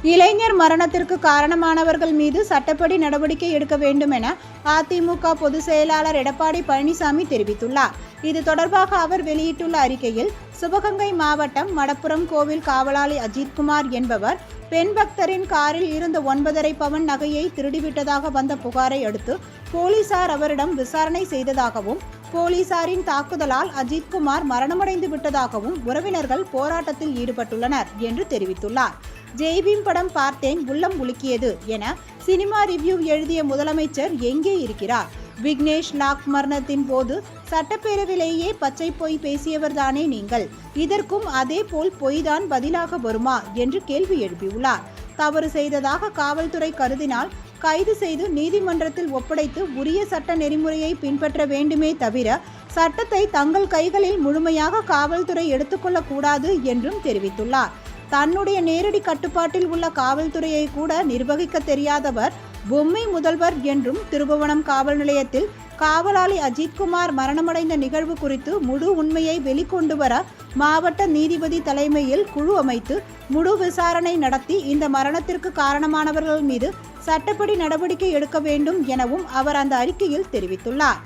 இளைஞர் மரணத்திற்கு காரணமானவர்கள் மீது சட்டப்படி நடவடிக்கை எடுக்க வேண்டும் என அதிமுக பொதுச் செயலாளர் எடப்பாடி பழனிசாமி தெரிவித்துள்ளார். இது தொடர்பாக அவர் வெளியிட்டுள்ள அறிக்கையில், சிவகங்கை மாவட்டம் மடப்புரம் கோவில் காவலாளி அஜித்குமார் என்பவர் பெண் பக்தரின் காரில் இருந்த 9.5 பவன் நகையை திருடிவிட்டதாக வந்த புகாரை அடுத்து போலீசார் அவரிடம் விசாரணை செய்ததாகவும், போலீசாரின் தாக்குதலால் அஜித்குமார் மரணமடைந்து விட்டதாகவும் உறவினர்கள் போராட்டத்தில் ஈடுபட்டுள்ளனர் என்று தெரிவித்துள்ளார். ஜெய்பீம் படம் பார்த்தேன், உள்ளம் உலுக்கியது என சினிமா ரிவ்யூ எழுதிய முதலமைச்சர் எங்கே இருக்கிறார்? விக்னேஷ் லாக் மரணத்தின் போது சட்டப்பேரவையிலேயே பச்சை பொய் பேசியவர் தானே நீங்கள். இதற்கும் அதே போல் பொய்தான் பதிலாக வருமா என்று கேள்வி எழுப்பியுள்ளார். தவறு செய்ததாக காவல்துறை கருதினால் கைது செய்து நீதிமன்றத்தில் ஒப்படைத்து உரிய சட்ட நெறிமுறையை பின்பற்ற வேண்டுமே தவிர சட்டத்தை தங்கள் கைகளில் முழுமையாக காவல்துறை எடுத்துக்கொள்ளக்கூடாது என்றும் தெரிவித்துள்ளார். தன்னுடைய நேரடி கட்டுப்பாட்டில் உள்ள காவல்துறையை கூட நிர்வகிக்க தெரியாதவர் பொம்மை முதல்வர் என்றும் திருபுவனம் காவல் நிலையத்தில் காவலாளி அஜித்குமார் மரணமடைந்த நிகழ்வு குறித்து முழு உண்மையை வெளிக்கொண்டு வர மாவட்ட நீதிபதி தலைமையில் குழு அமைத்து முழு விசாரணை நடத்தி இந்த மரணத்திற்கு காரணமானவர்கள் மீது சட்டப்படி நடவடிக்கை எடுக்க வேண்டும் எனவும் அவர் அந்த அறிக்கையில் தெரிவித்துள்ளார்.